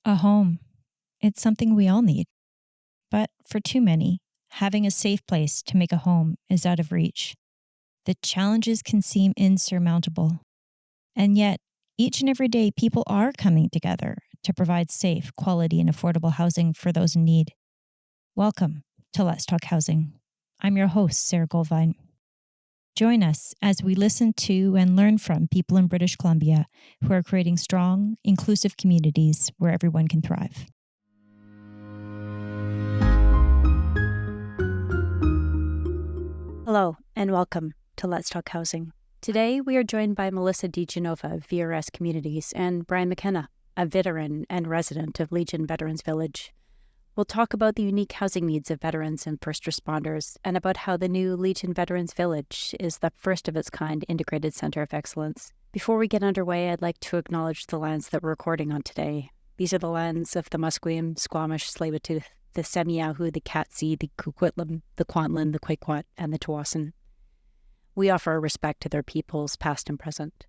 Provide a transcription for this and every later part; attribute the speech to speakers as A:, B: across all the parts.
A: A home. It's something we all need. But for too many, having a safe place to make a home is out of reach. The challenges can seem insurmountable. And yet, each and every day, people are coming together to provide safe, quality, and affordable housing for those in need. Welcome to Let's Talk Housing. I'm your host, Sara Goldvine. Join us as we listen to and learn from people in British Columbia who are creating strong, inclusive communities where everyone can thrive.
B: Hello, and welcome to Let's Talk Housing. Today, we are joined by Melissa DeGenova of VRS Communities and Brian Mckenna, a veteran and resident of Legion Veterans Village. We'll talk about the unique housing needs of veterans and first responders, and about how the new Legion Veterans Village is the first of its kind integrated center of excellence. Before we get underway, I'd like to acknowledge the lands that we're recording on today. These are the lands of the Musqueam, Squamish, Tsleil-Waututh, the Semiahmoo, the Katzie, the Coquitlam, the Kwantlen, the Quequot, and the Tawasin. We offer our respect to their peoples, past and present.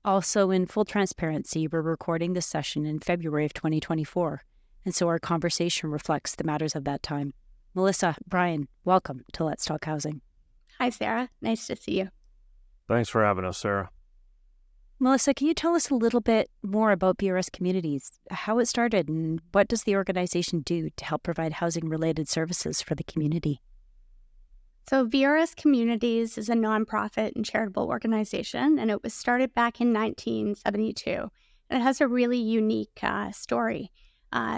B: Also, in full transparency, we're recording this session in February of 2024. And so our conversation reflects the matters of that time. Melissa, Brian, welcome to Let's Talk Housing.
C: Hi, Sara. Nice to see you.
D: Thanks for having us, Sara.
B: Melissa, can you tell us a little bit more about VRS Communities, how it started, and what does the organization do to help provide housing-related services for the community?
C: So VRS Communities is a nonprofit and charitable organization, and it was started back in 1972. And it has a really unique story.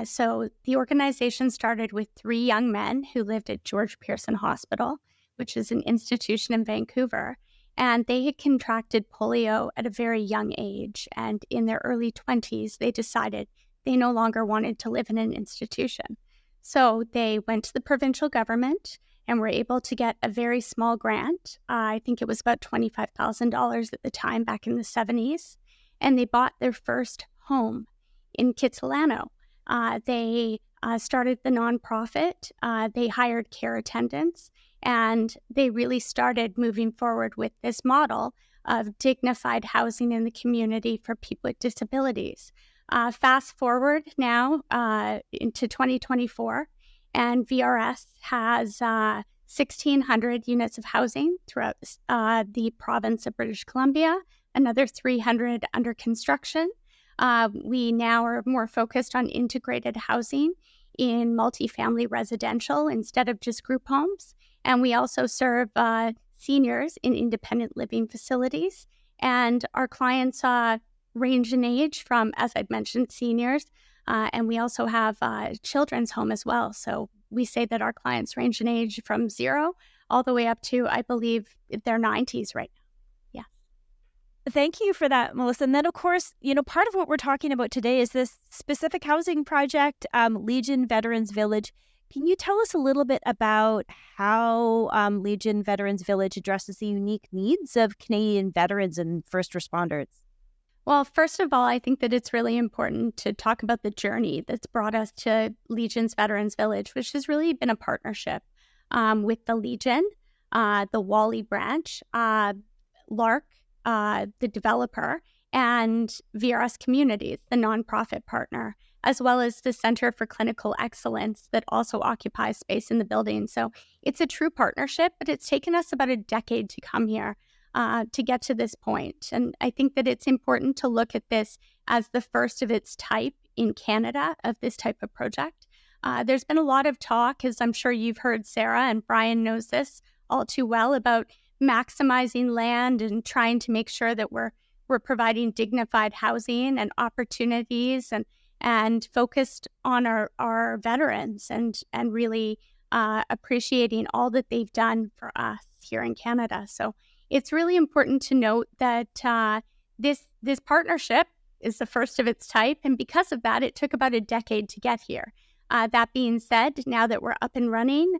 C: So the organization started with 3 young men who lived at George Pearson Hospital, which is an institution in Vancouver. And they had contracted polio at a very young age. And in their early 20s, they decided they no longer wanted to live in an institution. So they went to the provincial government and were able to get a very small grant. I think it was about $25,000 at the time, back in the 70s. And they bought their first home in Kitsilano. They started the nonprofit. They hired care attendants, and they really started moving forward with this model of dignified housing in the community for people with disabilities. Fast forward now into 2024, and VRS has 1,600 units of housing throughout the province of British Columbia, another 300 under construction. We now are more focused on integrated housing in multifamily residential instead of just group homes. And we also serve seniors in independent living facilities. And our clients range in age from, as I'd mentioned, seniors. And we also have a children's home as well. So we say that our clients range in age from 0 all the way up to, I believe, their 90s right now.
B: Thank you for that, Melissa. And then, of course, part of what we're talking about today is this specific housing project, Legion Veterans Village. Can you tell us a little bit about how Legion Veterans Village addresses the unique needs of Canadian veterans and first responders?
C: Well, first of all, I think that it's really important to talk about the journey that's brought us to Legion's Veterans Village, which has really been a partnership with the Legion, the Wally branch, LARC, the developer, and VRS Communities, the nonprofit partner, as well as the Center for Clinical Excellence that also occupies space in the building. So it's a true partnership, but it's taken us about a decade to come here to get to this point. And I think that it's important to look at this as the first of its type in Canada of this type of project. There's been a lot of talk, as I'm sure you've heard, Sara, and Brian knows this all too well, about maximizing land and trying to make sure that we're providing dignified housing and opportunities and focused on our veterans and really appreciating all that they've done for us here in Canada. So it's really important to note that this partnership is the first of its type, and because of that, it took about a decade to get here. That being said, now that we're up and running,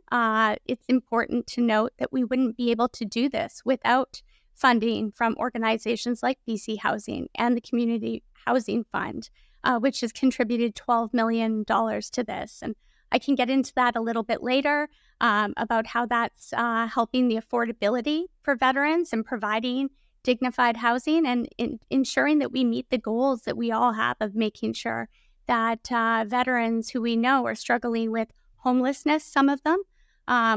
C: it's important to note that we wouldn't be able to do this without funding from organizations like BC Housing and the Community Housing Fund, which has contributed $12 million to this. And I can get into that a little bit later about how that's helping the affordability for veterans and providing dignified housing and ensuring that we meet the goals that we all have of making sure that veterans who we know are struggling with homelessness, some of them,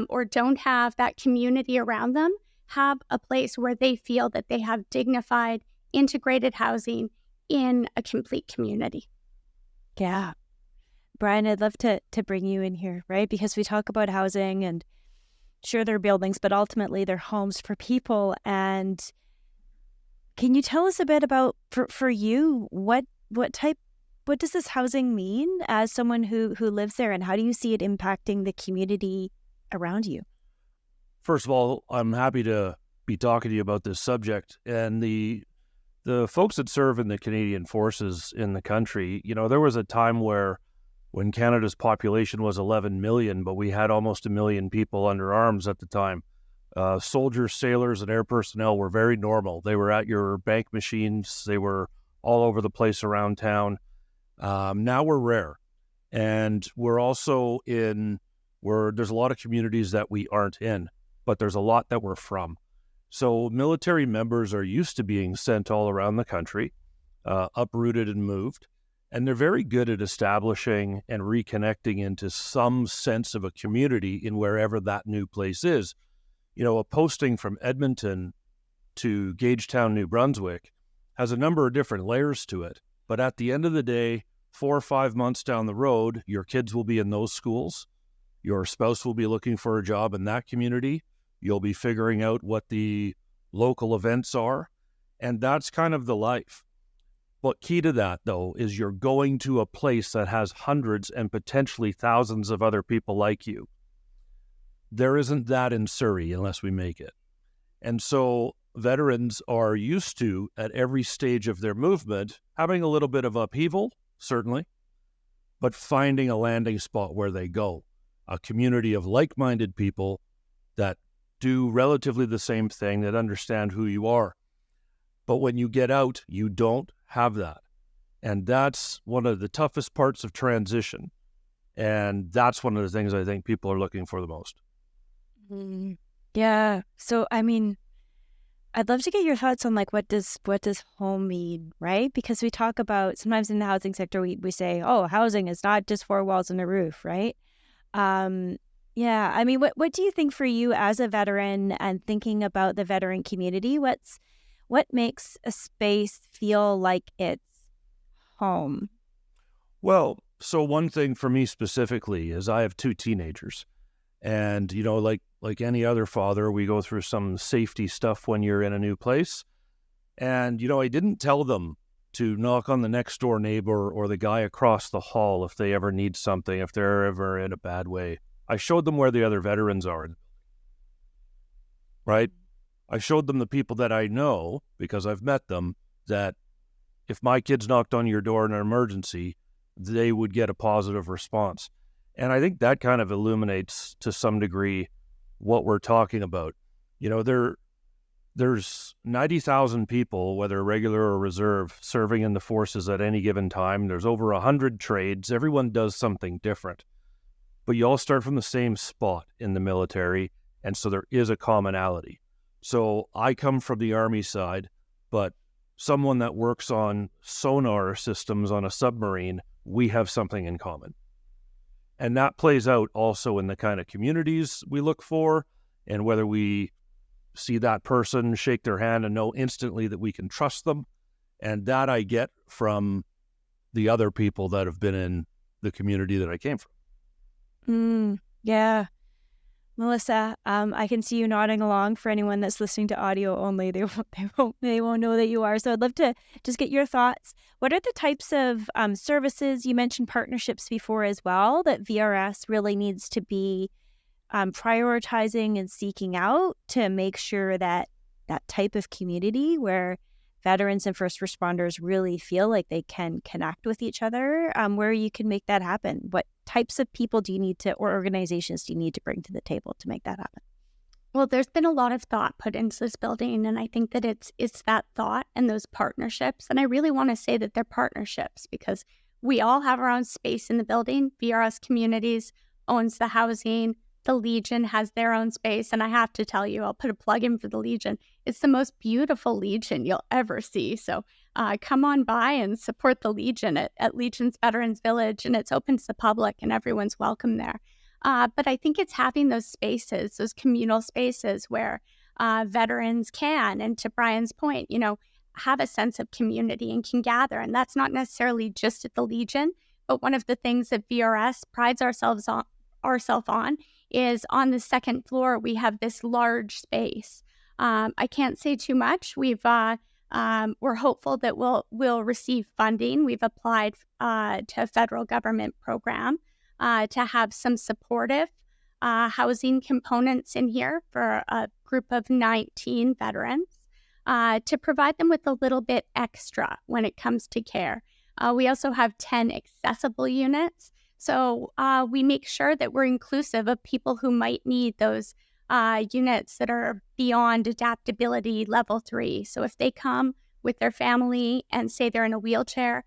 C: or don't have that community around them, have a place where they feel that they have dignified, integrated housing in a complete community.
B: Yeah. Brian, I'd love to bring you in here, right? Because we talk about housing and sure, they're buildings, but ultimately they're homes for people. And can you tell us a bit about, for you, what does this housing mean as someone who lives there, and how do you see it impacting the community around you?
D: First of all, I'm happy to be talking to you about this subject. And the folks that serve in the Canadian forces in the country, there was a time when Canada's population was 11 million, but we had almost 1 million people under arms at the time. Soldiers, sailors, and air personnel were very normal. They were at your bank machines. They were all over the place around town. Now we're rare. And we're also there's a lot of communities that we aren't in, but there's a lot that we're from. So military members are used to being sent all around the country, uprooted and moved. And they're very good at establishing and reconnecting into some sense of a community in wherever that new place is. A posting from Edmonton to Gagetown, New Brunswick has a number of different layers to it. But at the end of the day, 4 or 5 months down the road, your kids will be in those schools. Your spouse will be looking for a job in that community. You'll be figuring out what the local events are. And that's kind of the life. But key to that, though, is you're going to a place that has hundreds and potentially thousands of other people like you. There isn't that in Surrey unless we make it. And so veterans are used to, at every stage of their movement, having a little bit of upheaval, certainly, but finding a landing spot where they go, a community of like-minded people that do relatively the same thing, that understand who you are. But when you get out, you don't have that. And that's one of the toughest parts of transition. And that's one of the things I think people are looking for the most.
B: Yeah. So, I'd love to get your thoughts on what does home mean, right? Because we talk about, sometimes in the housing sector, we say, oh, housing is not just 4 walls and a roof, right? Yeah. What do you think for you as a veteran and thinking about the veteran community? What makes a space feel like it's home?
D: Well, so one thing for me specifically is I have 2 teenagers. And, like any other father, we go through some safety stuff when you're in a new place. And, I didn't tell them to knock on the next door neighbor or the guy across the hall if they ever need something, if they're ever in a bad way. I showed them where the other veterans are, right? I showed them the people that I know, because I've met them, that if my kids knocked on your door in an emergency, they would get a positive response. And I think that kind of illuminates to some degree what we're talking about. There's 90,000 people, whether regular or reserve, serving in the forces at any given time. There's over 100 trades. Everyone does something different. But you all start from the same spot in the military, and so there is a commonality. So I come from the Army side, but someone that works on sonar systems on a submarine, we have something in common. And that plays out also in the kind of communities we look for, and whether we see that person, shake their hand, and know instantly that we can trust them. And that I get from the other people that have been in the community that I came from.
B: Yeah. Melissa, I can see you nodding along. For anyone that's listening to audio only, they won't know that you are. So I'd love to just get your thoughts. What are the types of services, you mentioned partnerships before as well, that VRS really needs to be prioritizing and seeking out to make sure that that type of community where veterans and first responders really feel like they can connect with each other, where you can make that happen? What types of people do you need to, or organizations do you need to bring to the table to make that happen?
C: Well, there's been a lot of thought put into this building, and I think that it's that thought and those partnerships. And I really want to say that they're partnerships because we all have our own space in the building. VRS Communities owns the housing. The Legion has their own space. And I have to tell you, I'll put a plug in for the Legion. It's the most beautiful Legion you'll ever see. So come on by and support the Legion at Legion's Veterans Village, and it's open to the public and everyone's welcome there. But I think it's having those spaces, those communal spaces where veterans can, and to Brian's point, have a sense of community and can gather. And that's not necessarily just at the Legion, but one of the things that VRS prides ourselves on is on the second floor, we have this large space. I can't say too much. We're hopeful that we'll receive funding. We've applied to a federal government program to have some supportive housing components in here for a group of 19 veterans to provide them with a little bit extra when it comes to care. We also have 10 accessible units. So we make sure that we're inclusive of people who might need those units that are beyond adaptability level 3. So if they come with their family and say they're in a wheelchair,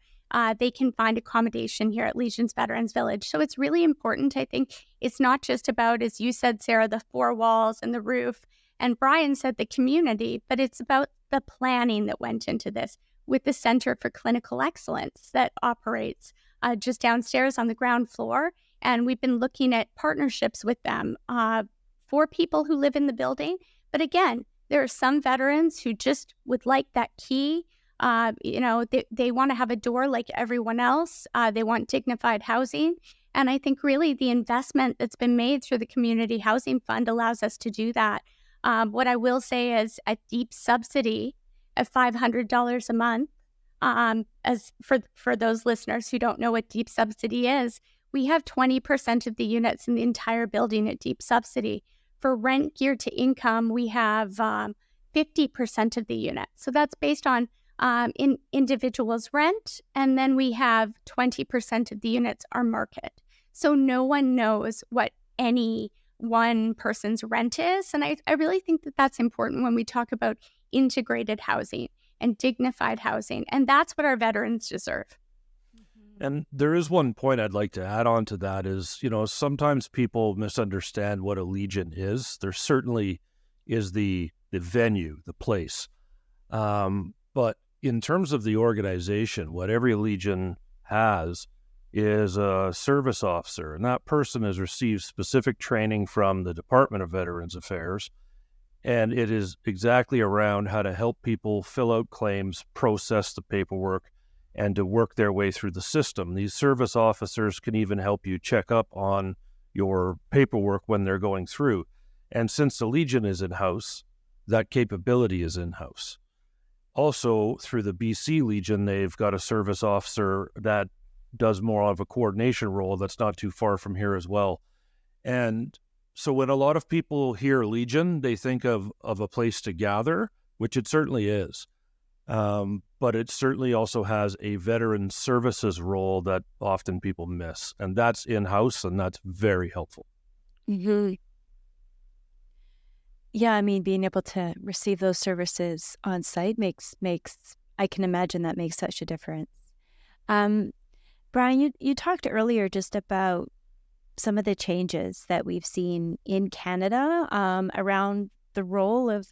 C: they can find accommodation here at Legion's Veterans Village. So it's really important. I think it's not just about, as you said, Sara, the 4 walls and the roof, and Brian said the community, but it's about the planning that went into this with the Center for Clinical Excellence that operates just downstairs on the ground floor. And we've been looking at partnerships with them for people who live in the building. But again, there are some veterans who just would like that key. They want to have a door like everyone else. They want dignified housing. And I think really the investment that's been made through the Community Housing Fund allows us to do that. What I will say is a deep subsidy of $500 a month. As for those listeners who don't know what deep subsidy is, we have 20% of the units in the entire building at deep subsidy. For rent geared to income, we have 50% of the units. So that's based on individuals' rent, and then we have 20% of the units are market. So no one knows what any one person's rent is. And I really think that that's important when we talk about integrated housing and dignified housing. And that's what our veterans deserve.
D: And there is one point I'd like to add on to that is, sometimes people misunderstand what a Legion is. There certainly is the venue, the place. But in terms of the organization, what every Legion has is a service officer, and that person has received specific training from the Department of Veterans Affairs, and it is exactly around how to help people fill out claims, process the paperwork, and to work their way through the system. These service officers can even help you check up on your paperwork when they're going through. And since the Legion is in-house, that capability is in-house. Also, through the BC Legion, they've got a service officer that does more of a coordination role that's not too far from here as well. And so when a lot of people hear Legion, they think of a place to gather, which it certainly is. But it certainly also has a veteran services role that often people miss. And that's in-house, and that's very helpful.
B: Mm-hmm. Yeah, being able to receive those services on site makes I can imagine that makes such a difference. Brian, you talked earlier just about some of the changes that we've seen in Canada around the role of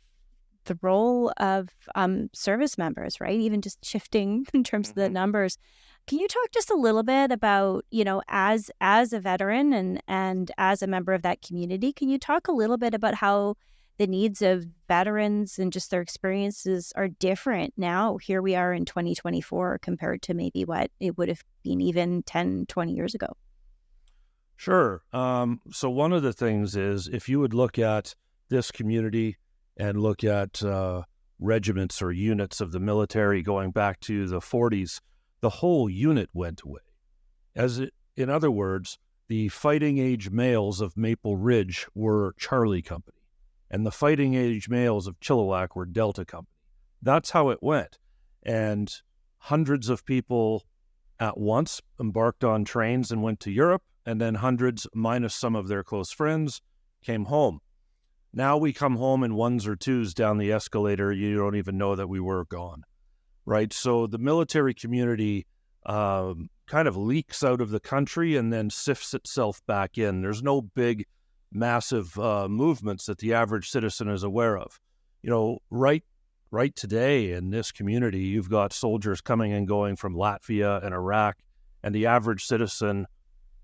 B: service members, right? Even just shifting in terms of the numbers. Can you talk just a little bit about, as a veteran and as a member of that community, can you talk a little bit about how the needs of veterans and just their experiences are different now? Here we are in 2024 compared to maybe what it would have been even 10, 20 years ago.
D: Sure. So one of the things is if you would look at this community and look at regiments or units of the military going back to the 40s, the whole unit went away. In other words, the fighting age males of Maple Ridge were Charlie Company, and the fighting age males of Chilliwack were Delta Company. That's how it went. And hundreds of people at once embarked on trains and went to Europe, and then hundreds, minus some of their close friends, came home. Now we come home in ones or twos down the escalator. You don't even know that we were gone, right? So the military community kind of leaks out of the country and then sifts itself back in. There's no big, massive movements that the average citizen is aware of. Right right today in this community, you've got soldiers coming and going from Latvia and Iraq, and the average citizen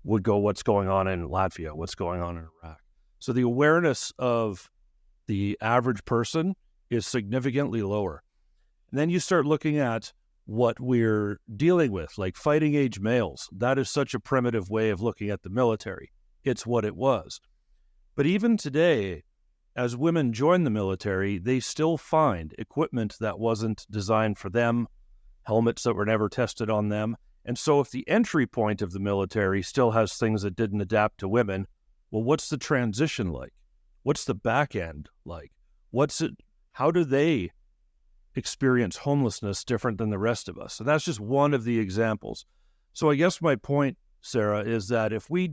D: would go, what's going on in Latvia? What's going on in Iraq? So the awareness of the average person is significantly lower. And then you start looking at what we're dealing with, like fighting age males. That is such a primitive way of looking at the military. It's what it was. But even today, as women join the military, they still find equipment that wasn't designed for them, helmets that were never tested on them. And so if the entry point of the military still has things that didn't adapt to women, well, what's the transition like? What's the back end like? How do they experience homelessness different than the rest of us? And that's just one of the examples. So I guess my point, Sara, is that if we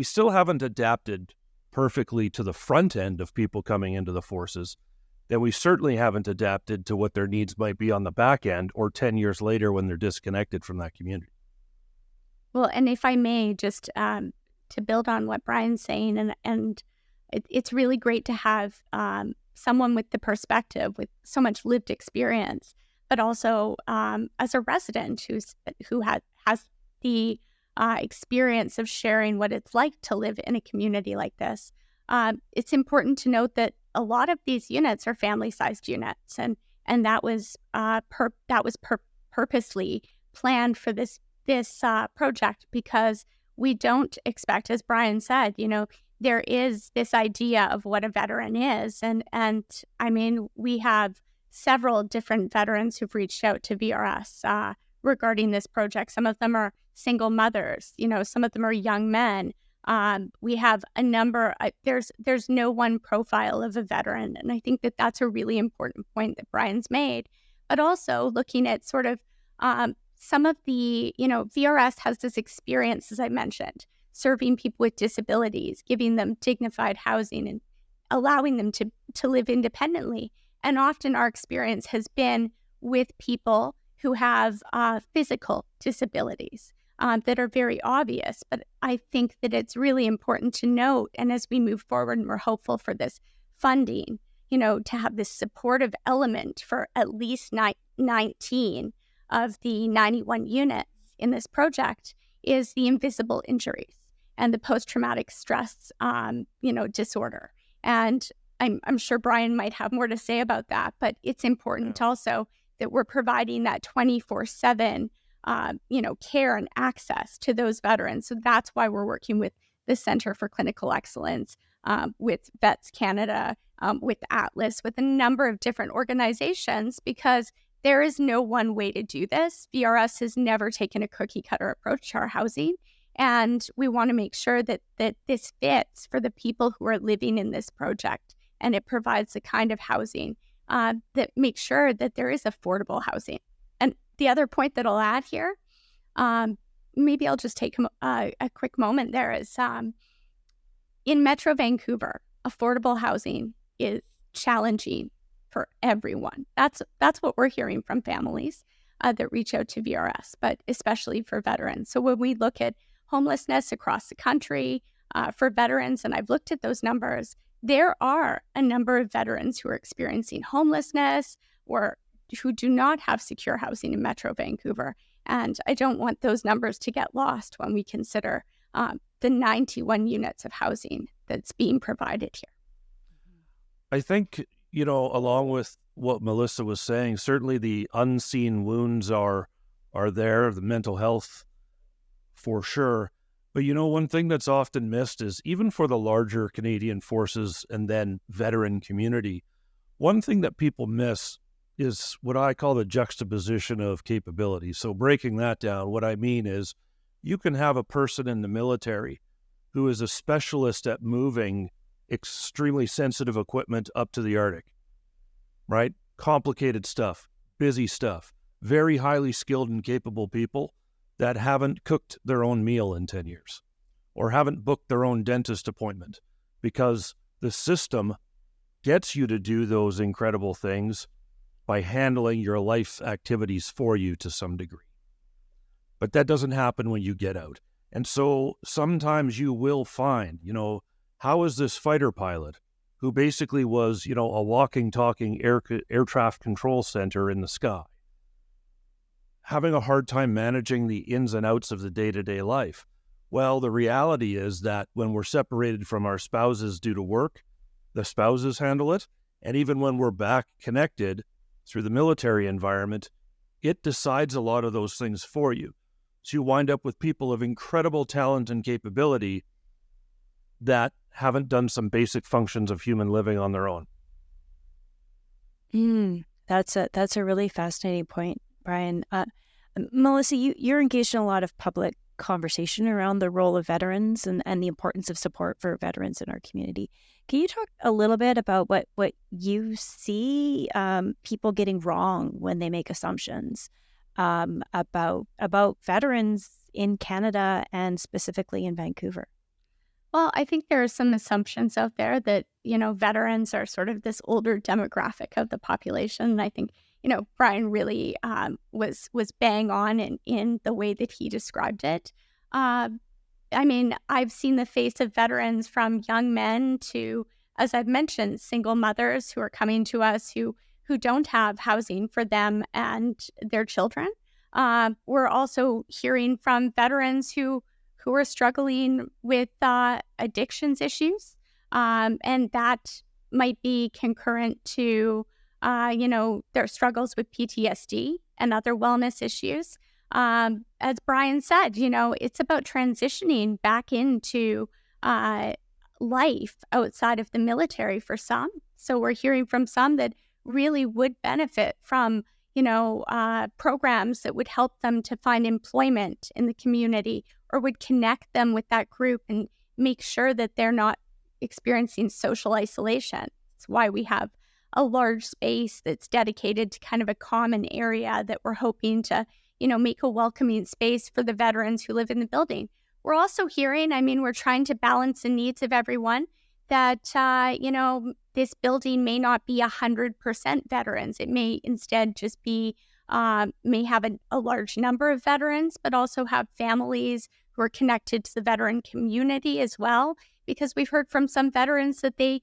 D: still haven't adapted perfectly to the front end of people coming into the forces, then we certainly haven't adapted to what their needs might be on the back end or 10 years later when they're disconnected from that community.
C: Well, and if I may, just to build on what Brian's saying, and it's really great to have someone with the perspective, with so much lived experience, but also as a resident who has the experience of sharing what it's like to live in a community like this. It's important to note that a lot of these units are family-sized units, and that was purposely planned for this project, because we don't expect, as Brian said, there is this idea of what a veteran is, and I mean, we have several different veterans who've reached out to VRS regarding this project. Some of them are single mothers, some of them are young men. We have a number, there's no one profile of a veteran. And I think that that's a really important point that Brian's made. But also looking at sort of some of the, VRS has this experience, as I mentioned, serving people with disabilities, giving them dignified housing and allowing them to live independently. And often our experience has been with people who have physical disabilities that are very obvious. But I think that it's really important to note, and as we move forward and we're hopeful for this funding, to have this supportive element for at least 19 of the 91 units in this project, is the invisible injuries and the post-traumatic stress, disorder. And I'm sure Brian might have more to say about that, but it's important also that we're providing that 24/7 care and access to those veterans. So that's why we're working with the Center for Clinical Excellence, with Vets Canada, with Atlas, with a number of different organizations, because there is no one way to do this. VRS has never taken a cookie cutter approach to our housing. And we want to make sure that this fits for the people who are living in this project. And it provides the kind of housing that makes sure that there is affordable housing. And the other point that I'll add here, maybe I'll just take a quick moment there, is in Metro Vancouver, affordable housing is challenging for everyone. That's what we're hearing from families that reach out to VRS, but especially for veterans. So when we look at homelessness across the country for veterans, and I've looked at those numbers, there are a number of veterans who are experiencing homelessness or who do not have secure housing in Metro Vancouver. And I don't want those numbers to get lost when we consider the 91 units of housing that's being provided here.
D: I think, along with what Melissa was saying, certainly the unseen wounds are there, the mental health for sure. But one thing that's often missed is, even for the larger Canadian forces and then veteran community, one thing that people miss is what I call the juxtaposition of capability. So breaking that down, what I mean is, you can have a person in the military who is a specialist at moving extremely sensitive equipment up to the Arctic, right? Complicated stuff, busy stuff, very highly skilled and capable people that haven't cooked their own meal in 10 years or haven't booked their own dentist appointment, because the system gets you to do those incredible things by handling your life activities for you to some degree. But that doesn't happen when you get out. And so sometimes you will find, how is this fighter pilot who basically was, a walking, talking air traffic control center in the sky, having a hard time managing the ins and outs of the day-to-day life. Well, the reality is that when we're separated from our spouses due to work, the spouses handle it. And even when we're back connected through the military environment, it decides a lot of those things for you. So you wind up with people of incredible talent and capability that haven't done some basic functions of human living on their own.
B: That's a really fascinating point, Brian. Melissa, you're engaged in a lot of public conversation around the role of veterans and the importance of support for veterans in our community. Can you talk a little bit about what you see people getting wrong when they make assumptions about veterans in Canada and specifically in Vancouver?
C: Well, I think there are some assumptions out there that, veterans are sort of this older demographic of the population. And I think, Brian really was bang on in the way that he described it. I've seen the face of veterans from young men to, as I've mentioned, single mothers who are coming to us who don't have housing for them and their children. We're also hearing from veterans who are struggling with addictions issues, and that might be concurrent to, their struggles with PTSD and other wellness issues. As Brian said, it's about transitioning back into life outside of the military for some. So we're hearing from some that really would benefit from programs that would help them to find employment in the community or would connect them with that group and make sure that they're not experiencing social isolation. It's why we have a large space that's dedicated to kind of a common area that we're hoping to, make a welcoming space for the veterans who live in the building. We're also hearing, we're trying to balance the needs of everyone, that, this building may not be 100% veterans. It may instead just be, may have a large number of veterans, but also have families who are connected to the veteran community as well. Because we've heard from some veterans that they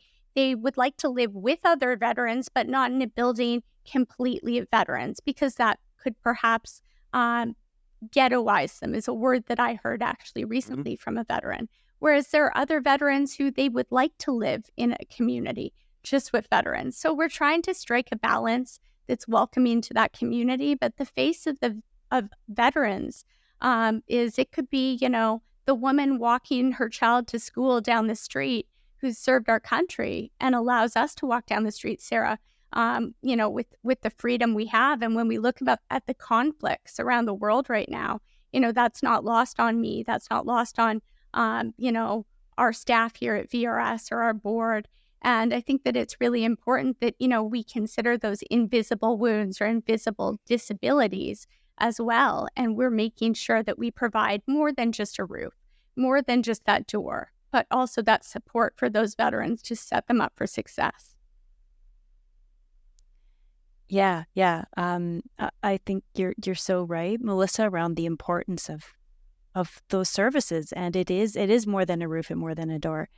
C: would like to live with other veterans, but not in a building completely of veterans, because that could perhaps ghettoize them, is a word that I heard actually recently from a veteran. Whereas there are other veterans who they would like to live in a community just with veterans. So we're trying to strike a balance that's welcoming to that community. But the face of veterans is, it could be, the woman walking her child to school down the street who's served our country and allows us to walk down the street, Sara, with the freedom we have. And when we look at the conflicts around the world right now, that's not lost on me. That's not lost on our staff here at VRS or our board. And I think that it's really important that, we consider those invisible wounds or invisible disabilities as well. And we're making sure that we provide more than just a roof, more than just that door, but also that support for those veterans to set them up for success.
B: Yeah. I think you're so right, Melissa, around the importance of those services. And it is more than a roof and more than a door.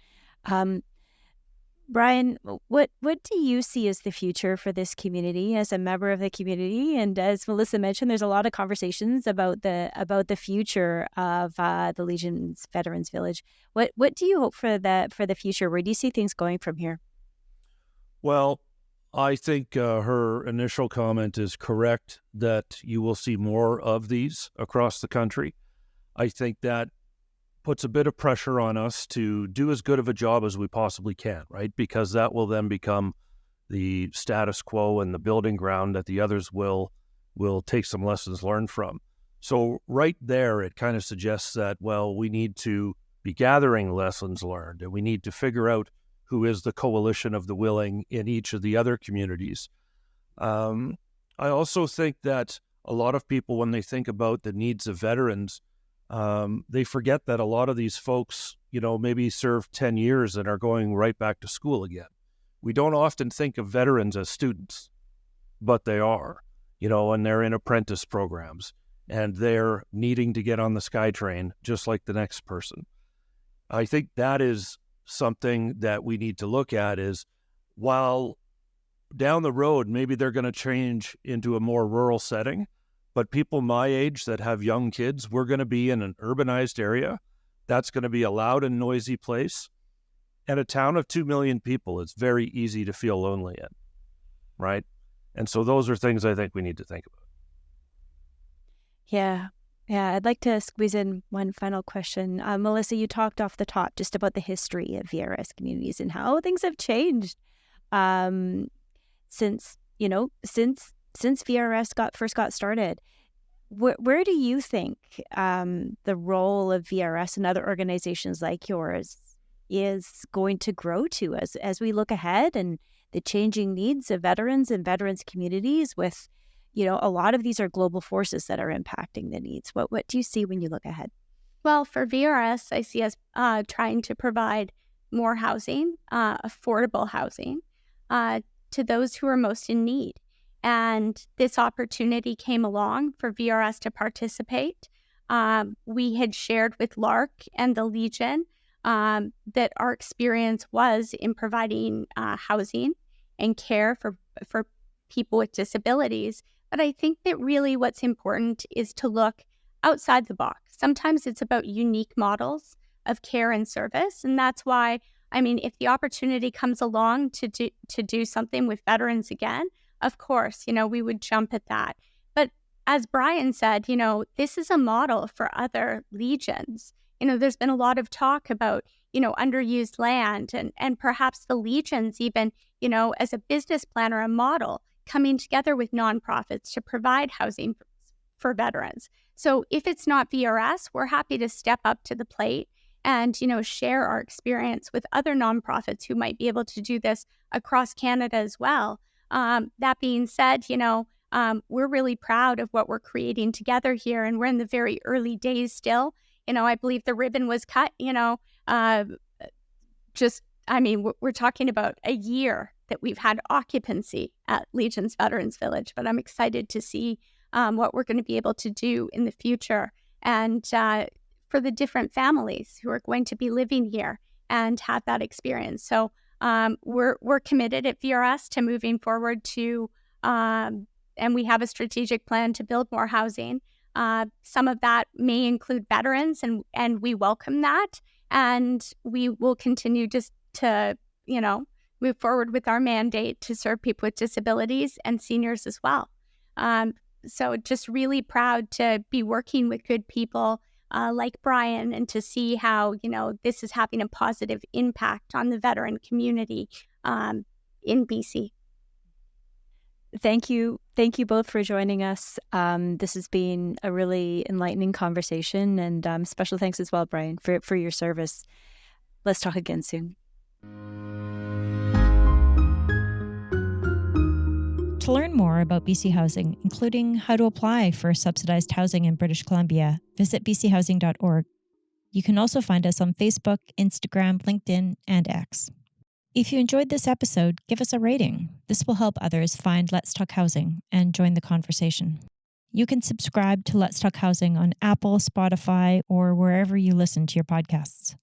B: Brian, what do you see as the future for this community as a member of the community? And as Melissa mentioned, there's a lot of conversations about the future of the Legion's Veterans Village. What do you hope for the future? Where do you see things going from here?
D: Well, I think her initial comment is correct, that you will see more of these across the country. I think that puts a bit of pressure on us to do as good of a job as we possibly can, right? Because that will then become the status quo and the building ground that the others will take some lessons learned from. So right there, it kind of suggests that, well, we need to be gathering lessons learned, and we need to figure out who is the coalition of the willing in each of the other communities. I also think that a lot of people, when they think about the needs of veterans, they forget that a lot of these folks, maybe served 10 years and are going right back to school again. We don't often think of veterans as students, but they are, and they're in apprentice programs, and they're needing to get on the SkyTrain just like the next person. I think that is something that we need to look at is, while down the road, maybe they're going to change into a more rural setting, but people my age that have young kids, we're going to be in an urbanized area. That's going to be a loud and noisy place. And a town of 2 million people, it's very easy to feel lonely in, right? And so those are things I think we need to think about.
B: Yeah. I'd like to squeeze in one final question. Melissa, you talked off the top just about the history of VRS communities and how things have changed since VRS first got started. Where do you think the role of VRS and other organizations like yours is going to grow to as we look ahead and the changing needs of veterans and veterans communities with, a lot of these are global forces that are impacting the needs. What do you see when you look ahead?
C: Well, for VRS, I see us trying to provide more housing, affordable housing, to those who are most in need. And this opportunity came along for VRS to participate. We had shared with LARC and the Legion that our experience was in providing housing and care for people with disabilities. But I think that really what's important is to look outside the box. Sometimes it's about unique models of care and service. And that's why, if the opportunity comes along to do something with veterans again, of course, we would jump at that. But as Brian said, this is a model for other legions. There's been a lot of talk about, underused land and perhaps the legions even, as a business plan or a model coming together with nonprofits to provide housing for veterans. So if it's not VRS, we're happy to step up to the plate and, share our experience with other nonprofits who might be able to do this across Canada as well. That being said, we're really proud of what we're creating together here, and we're in the very early days still. I believe the ribbon was cut, we're talking about a year that we've had occupancy at Legion's Veterans Village, but I'm excited to see what we're going to be able to do in the future and for the different families who are going to be living here and have that experience. So we're committed at VRS to moving forward to, and we have a strategic plan to build more housing. Some of that may include veterans, and we welcome that. And we will continue just to, move forward with our mandate to serve people with disabilities and seniors as well. So just really proud to be working with good people like Brian and to see how, this is having a positive impact on the veteran community in BC.
B: Thank you. Thank you both for joining us. This has been a really enlightening conversation, and special thanks as well, Brian, for your service. Let's talk again soon.
A: To learn more about BC Housing, including how to apply for subsidized housing in British Columbia, visit bchousing.org. You can also find us on Facebook, Instagram, LinkedIn, and X. If you enjoyed this episode, give us a rating. This will help others find Let's Talk Housing and join the conversation. You can subscribe to Let's Talk Housing on Apple, Spotify, or wherever you listen to your podcasts.